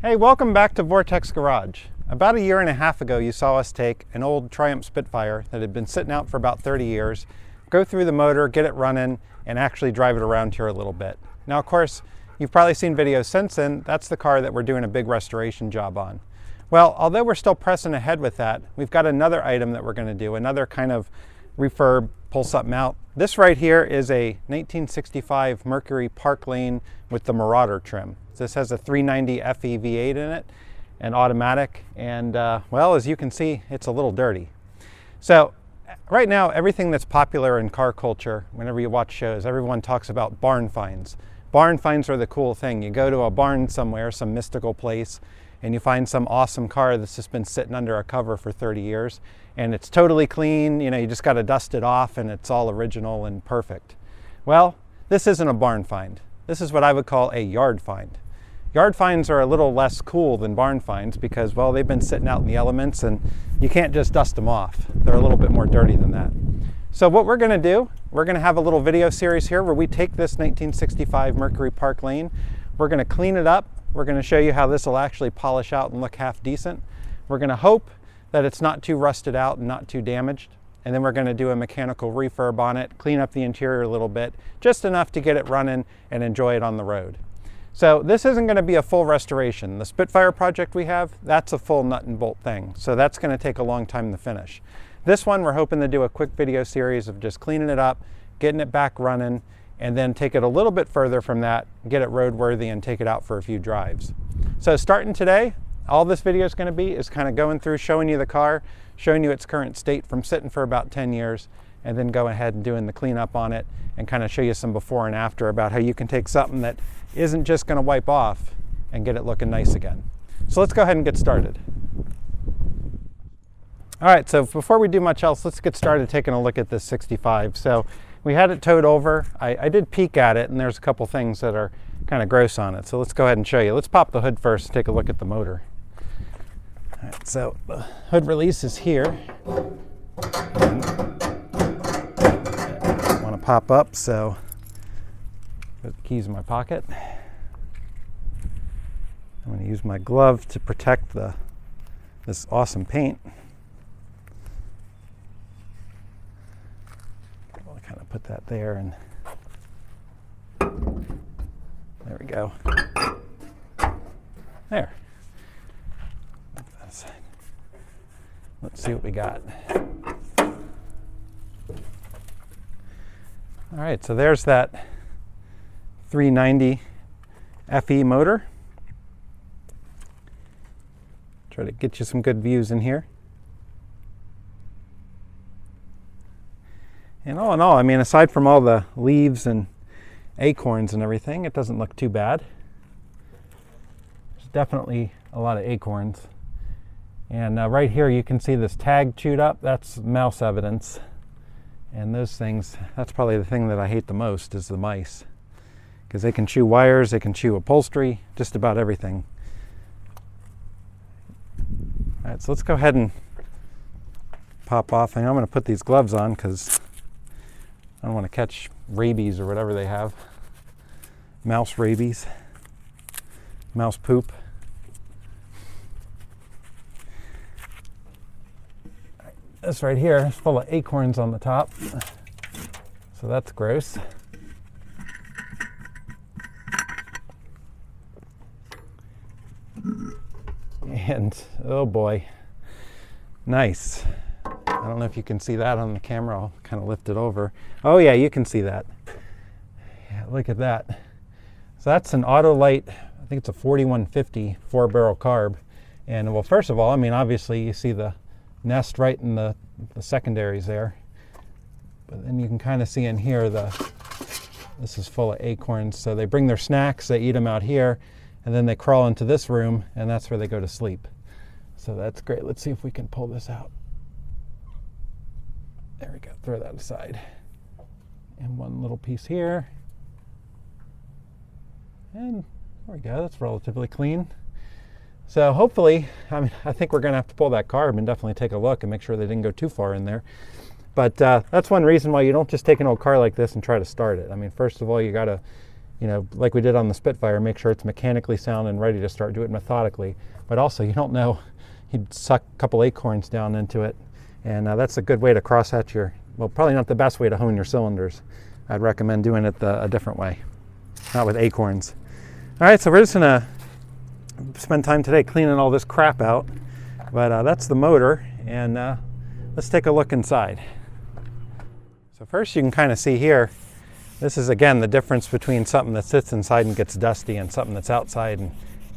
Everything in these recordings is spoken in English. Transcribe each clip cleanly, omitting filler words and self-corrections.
Hey, welcome back to Vortex Garage. About 1.5 years ago, you saw us take an old Triumph Spitfire that had been sitting out for about 30 years, go through the motor, get it running, and actually drive it around here a little bit. Now, of course, you've probably seen videos since then. That's the car that we're doing a big restoration job on. Well, although we're still pressing ahead with that, we've got another item that we're going to do, another kind of refurb, pull something out. This right here is a 1965 Mercury Park Lane with the Marauder trim. This has a 390 FE V8 in it, and automatic, and well, as you can see, it's a little dirty. So right now, everything that's popular in car culture, whenever you watch shows, everyone talks about barn finds. Barn finds are the cool thing. You go to a barn somewhere, some mystical place, and you find some awesome car that's just been sitting under a cover for 30 years, and it's totally clean, you know, you just got to dust it off, and it's all original and perfect. Well, this isn't a barn find. This is what I would call a yard find. Yard finds are a little less cool than barn finds because, well, they've been sitting out in the elements and you can't just dust them off. They're a little bit more dirty than that. So what we're going to do, we're going to have a little video series here where we take this 1965 Mercury Park Lane, we're going to clean it up, we're going to show you how this will actually polish out and look half decent. We're going to hope that it's not too rusted out and not too damaged. And then we're going to do a mechanical refurb on it, clean up the interior a little bit, just enough to get it running and enjoy it on the road. So this isn't going to be a full restoration. The Spitfire project we have, that's a full nut and bolt thing. So that's going to take a long time to finish. This one, we're hoping to do a quick video series of just cleaning it up, getting it back running, and then take it a little bit further from that, get it roadworthy and take it out for a few drives. So starting today, all this video is going to be is kind of going through, showing you the car, showing you its current state from sitting for about 10 years, and then go ahead and doing the cleanup on it and kind of show you some before and after about how you can take something that isn't just going to wipe off and get it looking nice again. So let's go ahead and get started. All right, so before we do much else, let's get started taking a look at this 65. So we had it towed over. I did peek at it, and there's a couple things that are kind of gross on it. So let's go ahead and show you. Let's pop the hood first and take a look at the motor. All right, so the hood release is here. Want to pop up, so put the keys in my pocket. I'm going to use my glove to protect this awesome paint. I'll kind of put that there, and there we go. There. Let's see what we got. All right, so there's that 390 FE motor. Try to get you some good views in here. And all in all, I mean, aside from all the leaves and acorns and everything, it doesn't look too bad. There's definitely a lot of acorns. And right here you can see this tag chewed up. That's mouse evidence. And those things, that's probably the thing that I hate the most is the mice. Because they can chew wires, they can chew upholstery, just about everything. All right, so let's go ahead and pop off. And I'm going to put these gloves on because I don't want to catch rabies or whatever they have. Mouse rabies, mouse poop. This right here is full of acorns on the top, so that's gross. And oh boy, nice. I don't know if you can see that on the camera. I'll kind of lift it over. Oh yeah, you can see that. Yeah, look at that. So that's an Autolite, I think it's a 4150 4-barrel carb. And well, first of all, I mean, obviously you see the nest right in the secondaries there, but then you can kind of see in here this is full of acorns. So they bring their snacks, they eat them out here, and then they crawl into this room, and that's where they go to sleep. So that's great. Let's see if we can pull this out. There we go. Throw that aside. And one little piece here, and there we go. That's relatively clean. So hopefully, I think we're going to have to pull that carb and definitely take a look and make sure they didn't go too far in there. But that's one reason why you don't just take an old car like this and try to start it. I mean, first of all, you got to you know, like we did on the Spitfire, make sure it's mechanically sound and ready to start. Do it methodically. But also, you don't know, you'd suck a couple acorns down into it. And that's a good way to cross-hatch your, well, probably not the best way to hone your cylinders. I'd recommend doing it a different way, not with acorns. All right, so we're just gonna spend time today cleaning all this crap out. But that's the motor, and let's take a look inside. So first you can kind of see here, this is again the difference between something that sits inside and gets dusty and something that's outside and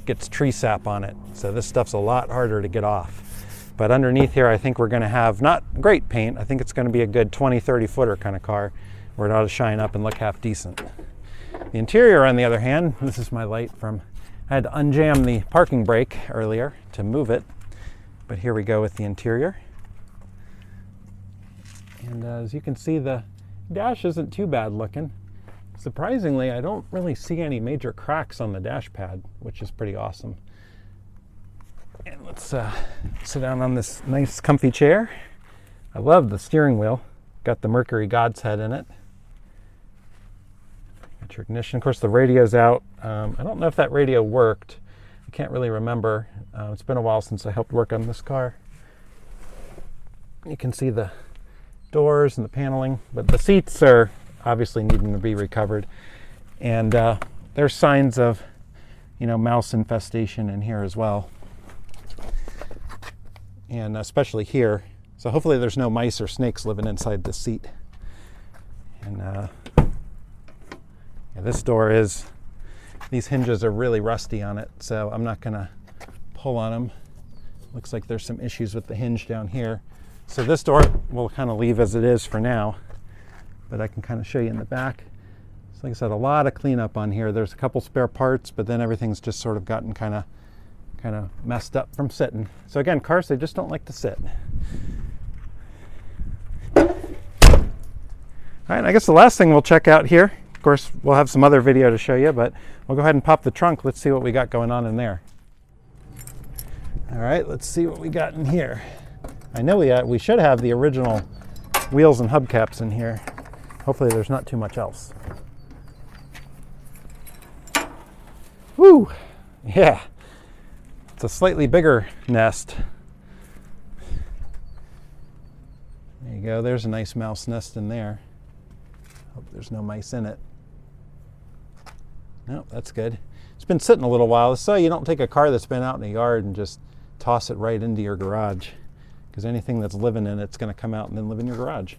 gets tree sap on it. So this stuff's a lot harder to get off. But underneath here, I think we're gonna have not great paint. I think it's gonna be a good 20-30 footer kind of car where it ought to shine up and look half decent. The interior, on the other hand, this is my light from, I had to unjam the parking brake earlier to move it. But here we go with the interior. And as you can see, the dash isn't too bad looking. Surprisingly, I don't really see any major cracks on the dash pad, which is pretty awesome. And let's sit down on this nice comfy chair. I love the steering wheel. Got the Mercury God's head in it. Got your ignition. Of course, the radio's out. I don't know if that radio worked. I can't really remember. It's been a while since I helped work on this car. You can see the doors and the paneling, but the seats are obviously needing to be recovered. And there's signs of, you know, mouse infestation in here as well. And especially here. So hopefully there's no mice or snakes living inside the seat. And yeah, this door is, these hinges are really rusty on it, so I'm not gonna pull on them. Looks like there's some issues with the hinge down here. So this door we'll kind of leave as it is for now, but I can kind of show you in the back. So like I said, a lot of cleanup on here. There's a couple spare parts, but then everything's just sort of gotten kind of messed up from sitting. So again, cars, they just don't like to sit. All right, I guess the last thing we'll check out here, of course, we'll have some other video to show you, but we'll go ahead and pop the trunk. Let's see what we got going on in there. All right, let's see what we got in here. I know we should have the original wheels and hubcaps in here. Hopefully there's not too much else. Woo! Yeah, it's a slightly bigger nest. There you go, there's a nice mouse nest in there. Hope there's no mice in it. No, that's good. It's been sitting a little while, so you don't take a car that's been out in the yard and just toss it right into your garage, because anything that's living in it's going to come out and then live in your garage.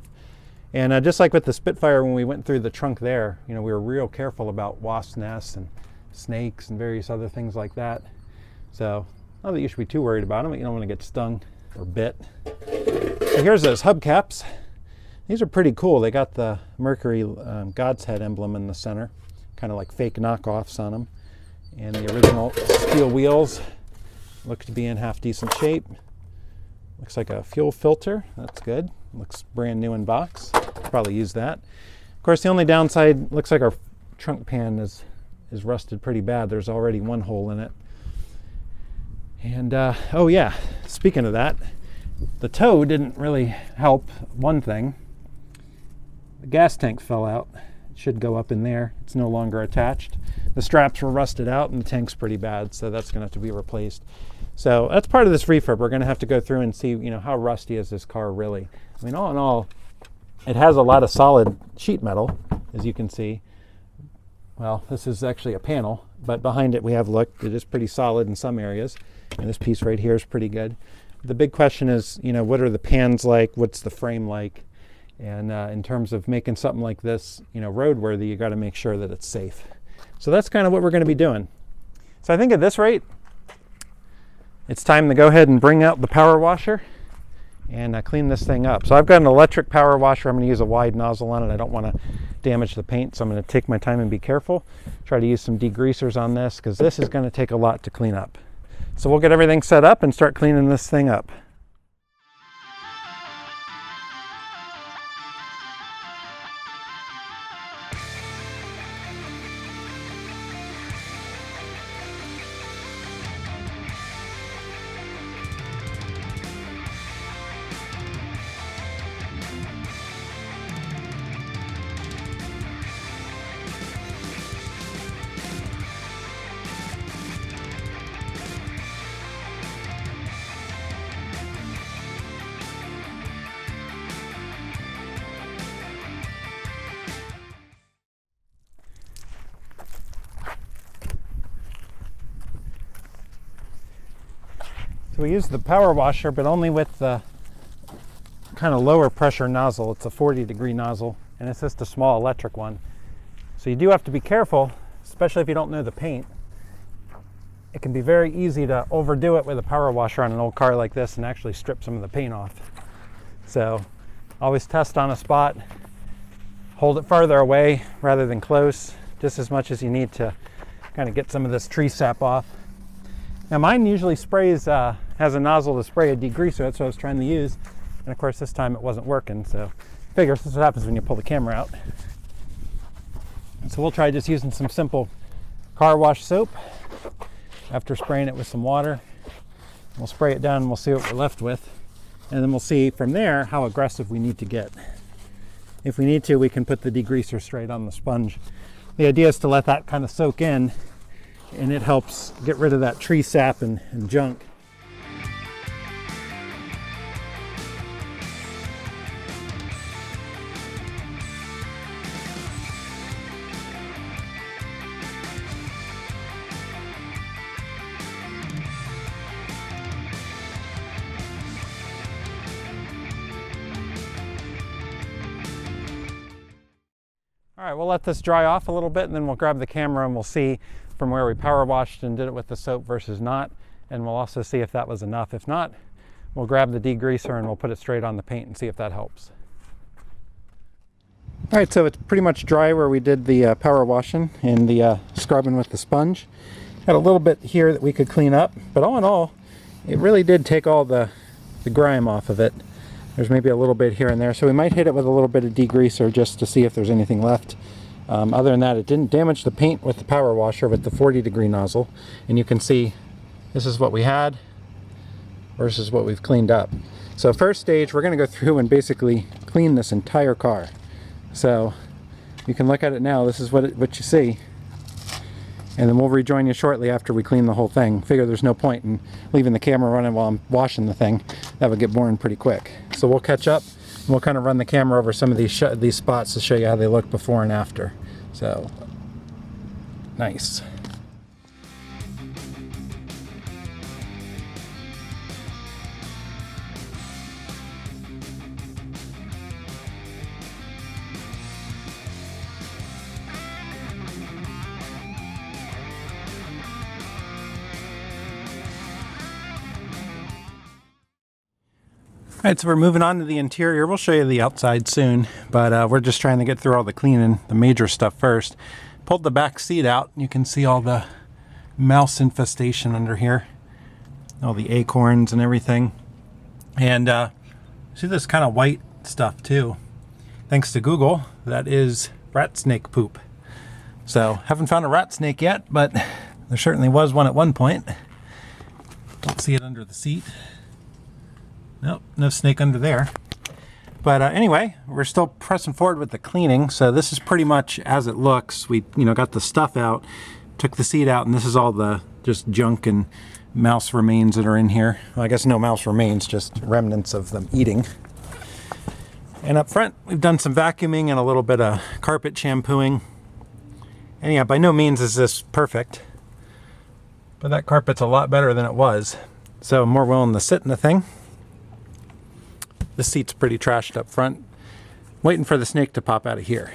And just like with the Spitfire, when we went through the trunk there, you know, we were real careful about wasp nests and snakes and various other things like that. So not that you should be too worried about them, but you don't want to get stung or bit. So here's those hubcaps. These are pretty cool. They got the Mercury God's head emblem in the center, kind of like fake knockoffs on them. And the original steel wheels look to be in half decent shape. Looks like a fuel filter. That's good. Looks brand new in box. Probably use that. Of course, the only downside, looks like our trunk pan is rusted pretty bad. There's already one hole in it. And oh yeah, speaking of that, the tow didn't really help. One thing, the gas tank fell out. It should go up in there. It's no longer attached. The straps were rusted out and the tank's pretty bad, so that's going to have to be replaced. So that's part of this refurb. We're going to have to go through and see, you know, how rusty is this car really. I mean, all in all, it has a lot of solid sheet metal, as you can see. Well, this is actually a panel, but behind it we have, look, it is pretty solid in some areas. And this piece right here is pretty good. The big question is, you know, what are the pans like? What's the frame like? And in terms of making something like this, you know, roadworthy, you got to make sure that it's safe. So that's kind of what we're going to be doing. So I think at this rate, it's time to go ahead and bring out the power washer and clean this thing up. So I've got an electric power washer. I'm going to use a wide nozzle on it. I don't want to damage the paint, so I'm going to take my time and be careful. Try to use some degreasers on this, because this is going to take a lot to clean up. So we'll get everything set up and start cleaning this thing up. So we use the power washer, but only with the kind of lower pressure nozzle. It's a 40-degree nozzle, and it's just a small electric one. So you do have to be careful, especially if you don't know the paint. It can be very easy to overdo it with a power washer on an old car like this and actually strip some of the paint off. So always test on a spot, hold it farther away rather than close, just as much as you need to kind of get some of this tree sap off. Now mine usually sprays, has a nozzle to spray a degreaser. That's what I was trying to use. And of course this time it wasn't working, so figure this is what happens when you pull the camera out. So we'll try just using some simple car wash soap after spraying it with some water. We'll spray it down and we'll see what we're left with. And then we'll see from there how aggressive we need to get. If we need to, we can put the degreaser straight on the sponge. The idea is to let that kind of soak in, and it helps get rid of that tree sap and junk. All right, we'll let this dry off a little bit, and then we'll grab the camera and we'll see from where we power washed and did it with the soap versus not. And we'll also see if that was enough. If not, we'll grab the degreaser and we'll put it straight on the paint and see if that helps. All right, so it's pretty much dry where we did the power washing and the scrubbing with the sponge. Had a little bit here that we could clean up, but all in all, it really did take all the grime off of it. There's maybe a little bit here and there, so we might hit it with a little bit of degreaser just to see if there's anything left. Other than that, it didn't damage the paint with the power washer with the 40-degree nozzle. And you can see this is what we had versus what we've cleaned up. So first stage, we're going to go through and basically clean this entire car. So you can look at it now. This is what you see. And then we'll rejoin you shortly after we clean the whole thing. Figure there's no point in leaving the camera running while I'm washing the thing. That would get boring pretty quick. So we'll catch up and we'll kind of run the camera over some of these spots to show you how they look before and after. So, nice. Alright, so we're moving on to the interior. We'll show you the outside soon, but we're just trying to get through all the cleaning, the major stuff first. Pulled the back seat out. You can see all the mouse infestation under here. All the acorns and everything. And see this kind of white stuff too. Thanks to Google, that is rat snake poop. So, haven't found a rat snake yet, but there certainly was one at one point. Don't see it under the seat. Nope, no snake under there. But anyway, we're still pressing forward with the cleaning. So this is pretty much as it looks. We, got the stuff out, took the seat out, and this is all the just junk and mouse remains that are in here. Well, I guess no mouse remains, just remnants of them eating. And up front, we've done some vacuuming and a little bit of carpet shampooing. And yeah, by no means is this perfect, but that carpet's a lot better than it was. So I'm more willing to sit in the thing. The seat's pretty trashed up front. Waiting for the snake to pop out of here.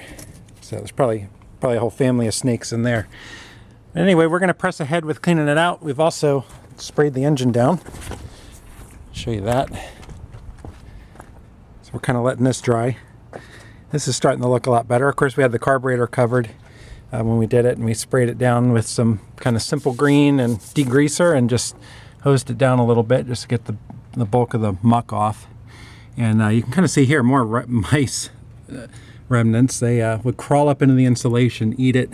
So there's probably a whole family of snakes in there. Anyway, we're going to press ahead with cleaning it out. We've also sprayed the engine down. Show you that. So we're kind of letting this dry. This is starting to look a lot better. Of course, we had the carburetor covered when we did it, and we sprayed it down with some kind of simple green and degreaser and just hosed it down a little bit just to get the bulk of the muck off. And you can kind of see here more mice remnants. They would crawl up into the insulation, eat it,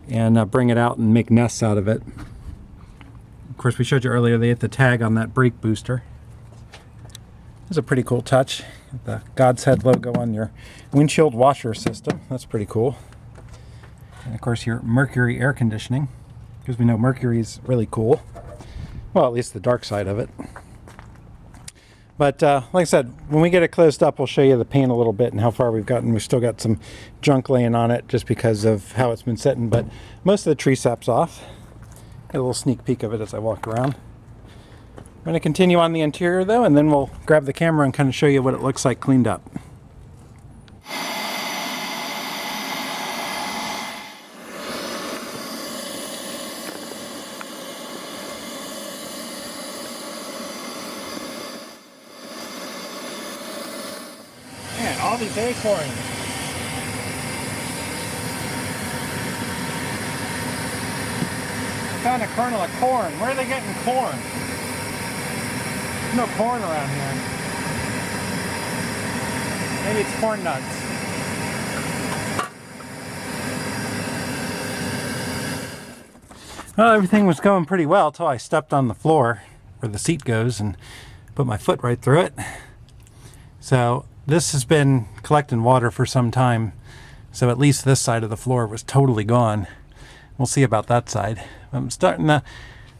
and bring it out and make nests out of it. Of course, we showed you earlier they hit the tag on that brake booster. It's a pretty cool touch. The God's Head logo on your windshield washer system. That's pretty cool. And of course, your Mercury air conditioning, because we know Mercury's really cool. Well, at least the dark side of it. But like I said, when we get it closed up, we'll show you the paint a little bit and how far we've gotten. We've still got some junk laying on it just because of how it's been sitting, but most of the tree sap's off. Get a little sneak peek of it as I walk around. going to continue on the interior though, and then we'll grab the camera and kind of show you what it looks like cleaned up. Man, all these acorns. Found a kernel of corn. Where are they getting corn? There's no corn around here. Maybe it's corn nuts. Well, everything was going pretty well until I stepped on the floor where the seat goes and put my foot right through it. So this has been collecting water for some time. So at least this side of the floor was totally gone. We'll see about that side. I'm starting to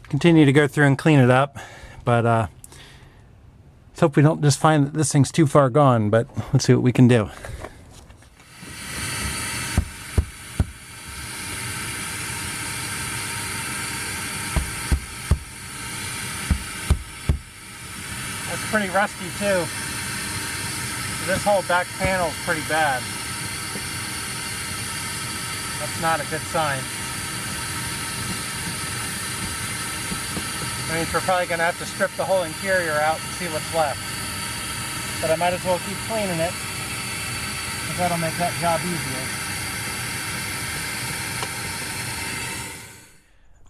continue to go through and clean it up, but let's hope we don't just find that this thing's too far gone, but let's see what we can do. That's pretty rusty too. This whole back panel is pretty bad. That's not a good sign. That means we're probably going to have to strip the whole interior out and see what's left. But I might as well keep cleaning it, because that'll make that job easier.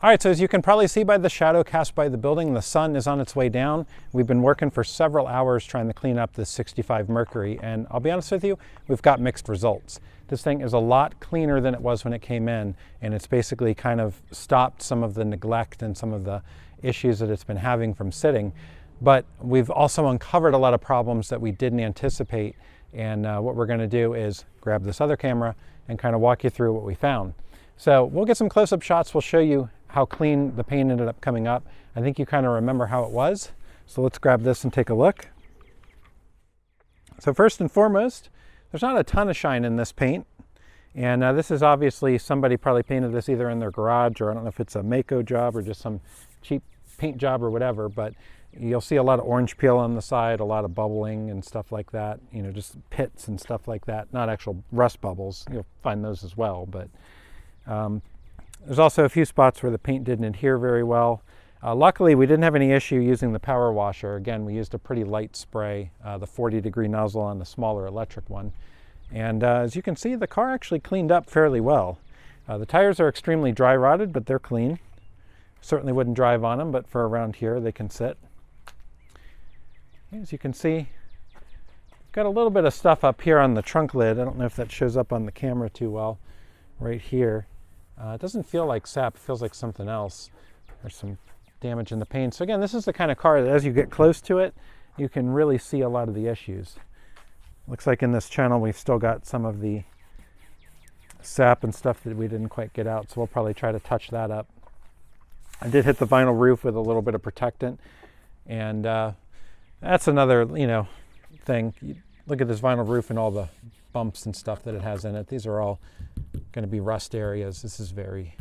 Alright, so as you can probably see by the shadow cast by the building, the sun is on its way down. We've been working for several hours trying to clean up this 65 Mercury, and I'll be honest with you, we've got mixed results. This thing is a lot cleaner than it was when it came in, and it's basically kind of stopped some of the neglect and some of the issues that it's been having from sitting. But we've also uncovered a lot of problems that we didn't anticipate, and what we're going to do is grab this other camera and kind of walk you through what we found. So we'll get some close-up shots. We'll show you how clean the paint ended up coming up. I think you kind of remember how it was. So let's grab this and take a look. So first and foremost, there's not a ton of shine in this paint. And this is obviously somebody probably painted this either in their garage, or I don't know if it's a Mako job or just some cheap paint job or whatever, but you'll see a lot of orange peel on the side, a lot of bubbling and stuff like that, you know, just pits and stuff like that, not actual rust bubbles. You'll find those as well, but there's also a few spots where the paint didn't adhere very well. Luckily, we didn't have any issue using the power washer. Again, we used a pretty light spray, the 40-degree nozzle on the smaller electric one. And as you can see, the car actually cleaned up fairly well. The tires are extremely dry rotted, but they're clean. Certainly wouldn't drive on them, but for around here, they can sit. As you can see, got a little bit of stuff up here on the trunk lid. I don't know if that shows up on the camera too well, right here. It doesn't feel like sap, it feels like something else. There's some damage in the paint. So again, this is the kind of car that as you get close to it, you can really see a lot of the issues. Looks like in this channel we've still got some of the sap and stuff that we didn't quite get out, so we'll probably try to touch that up. I did hit the vinyl roof with a little bit of protectant, and that's another, thing. You look at this vinyl roof and all the bumps and stuff that it has in it. These are all going to be rust areas. This is very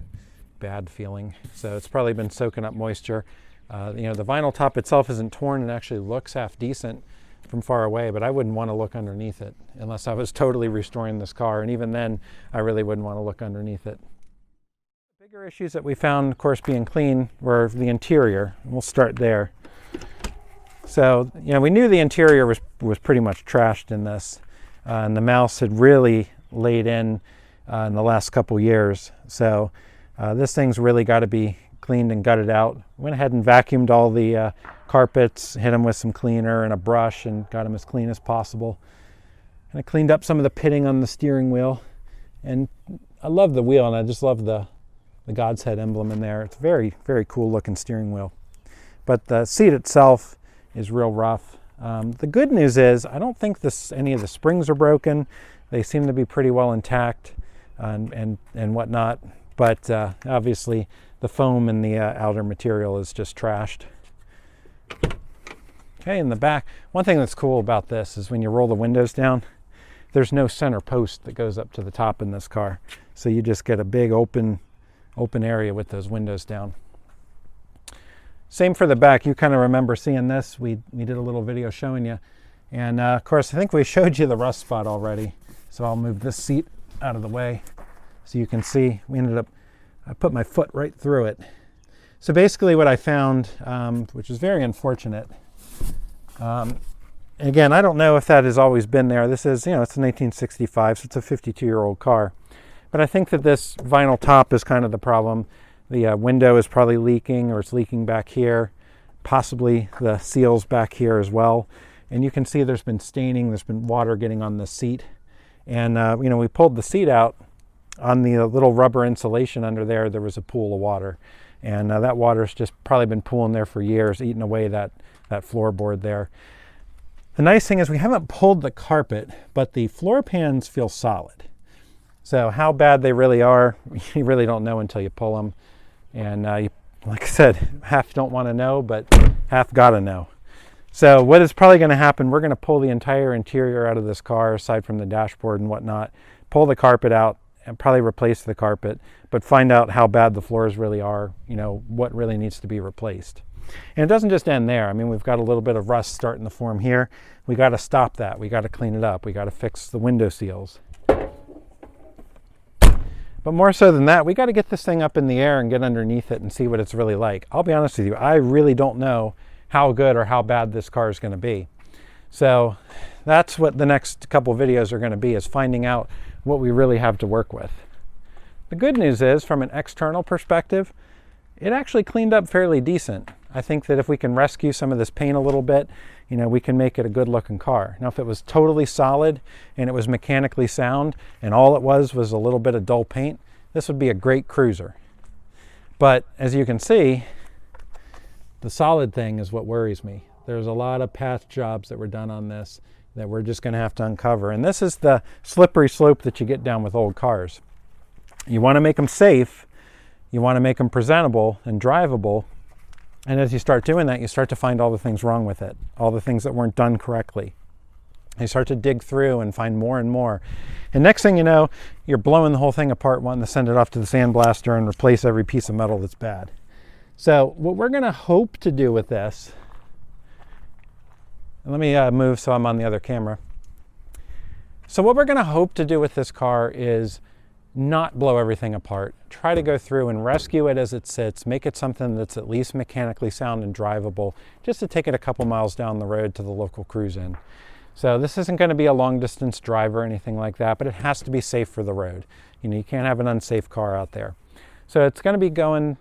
bad feeling. So it's probably been soaking up moisture. The vinyl top itself isn't torn and actually looks half decent from far away, but I wouldn't want to look underneath it unless I was totally restoring this car. And even then, I really wouldn't want to look underneath it. The bigger issues that we found, of course, being clean were the interior. We'll start there. So, we knew the interior was pretty much trashed in this. And the mouse had really laid in the last couple years. So this thing's really got to be cleaned and gutted out. Went ahead and vacuumed all the carpets, hit them with some cleaner and a brush, and got them as clean as possible. And I cleaned up some of the pitting on the steering wheel. And I love the wheel, and I just love the God's Head emblem in there. It's very, very cool looking steering wheel. But the seat itself is real rough. The good news is I don't think any of the springs are broken. They seem to be pretty well intact and whatnot. But obviously the foam in the outer material is just trashed. Okay, in the back, one thing that's cool about this is when you roll the windows down, there's no center post that goes up to the top in this car. So you just get a big open area with those windows down. Same for the back. You kind of remember seeing this. We did a little video showing you. And of course, I think we showed you the rust spot already. So I'll move this seat out of the way so you can see. I put my foot right through it. So basically what I found, which is very unfortunate, again, I don't know if that has always been there. This is, it's a 1965, so it's a 52-year-old car. But I think that this vinyl top is kind of the problem. The window is probably leaking, or it's leaking back here, possibly the seals back here as well. And you can see there's been staining, there's been water getting on the seat. And, we pulled the seat out. On the little rubber insulation under there, there was a pool of water. And that water's just probably been pooling there for years, eating away that floorboard there. The nice thing is we haven't pulled the carpet, but the floor pans feel solid. So how bad they really are, you really don't know until you pull them. And like I said, half don't want to know, but half got to know. So what is probably going to happen, we're going to pull the entire interior out of this car, aside from the dashboard and whatnot, pull the carpet out and probably replace the carpet, but find out how bad the floors really are, what really needs to be replaced. And it doesn't just end there. I mean, we've got a little bit of rust starting to form here. We got to stop that. We got to clean it up. We got to fix the window seals. But more so than that, we got to get this thing up in the air and get underneath it and see what it's really like. I'll be honest with you, I really don't know how good or how bad this car is going to be. So that's what the next couple videos are going to be, is finding out what we really have to work with. The good news is, from an external perspective, it actually cleaned up fairly decent. I think that if we can rescue some of this paint a little bit, we can make it a good looking car. Now, if it was totally solid and it was mechanically sound and all it was a little bit of dull paint, this would be a great cruiser. But as you can see, the solid thing is what worries me. There's a lot of past jobs that were done on this that we're just going to have to uncover. And this is the slippery slope that you get down with old cars. You want to make them safe, you want to make them presentable and drivable, and as you start doing that, you start to find all the things wrong with it, all the things that weren't done correctly. You start to dig through and find more and more. And next thing you know, you're blowing the whole thing apart, wanting to send it off to the sandblaster and replace every piece of metal that's bad. So what we're going to hope to do with this, and let me move so I'm on the other camera. So what we're going to hope to do with this car is not blow everything apart. Try to go through and rescue it as it sits, make it something that's at least mechanically sound and drivable, just to take it a couple miles down the road to the local cruise in. So this isn't going to be a long distance drive or anything like that, but it has to be safe for the road. You can't have an unsafe car out there. So it's going to be going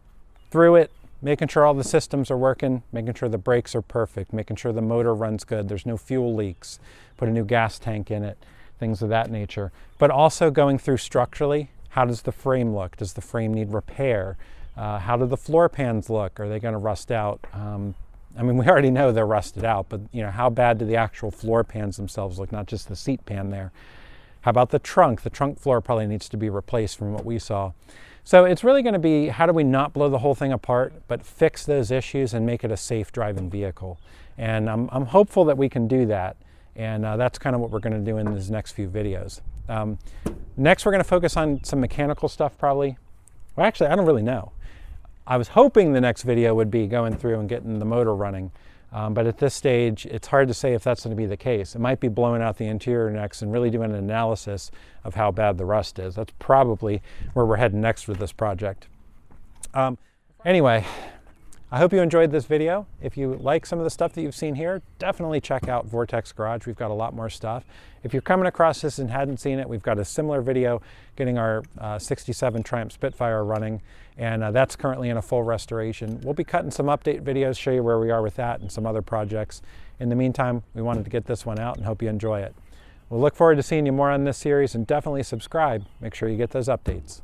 through it, making sure all the systems are working, making sure the brakes are perfect, making sure the motor runs good, there's no fuel leaks, put a new gas tank in it, things of that nature. But also going through structurally, how does the frame look? Does the frame need repair? How do the floor pans look? Are they going to rust out? I mean, we already know they're rusted out, but how bad do the actual floor pans themselves look, not just the seat pan there? How about the trunk? The trunk floor probably needs to be replaced from what we saw. So it's really going to be, how do we not blow the whole thing apart, but fix those issues and make it a safe driving vehicle? And I'm hopeful that we can do that. And that's kind of what we're going to do in these next few videos. Next, we're going to focus on some mechanical stuff probably. Well, actually, I don't really know. I was hoping the next video would be going through and getting the motor running. But at this stage, it's hard to say if that's going to be the case. It might be blowing out the interior next and really doing an analysis of how bad the rust is. That's probably where we're heading next with this project. Anyway, I hope you enjoyed this video. If you like some of the stuff that you've seen here, definitely check out Vortex Garage. We've got a lot more stuff. If you're coming across this and hadn't seen it, we've got a similar video getting our 67 Triumph Spitfire running, and that's currently in a full restoration. We'll be cutting some update videos, show you where we are with that and some other projects. In the meantime, we wanted to get this one out and hope you enjoy it. We'll look forward to seeing you more on this series, and definitely subscribe. Make sure you get those updates.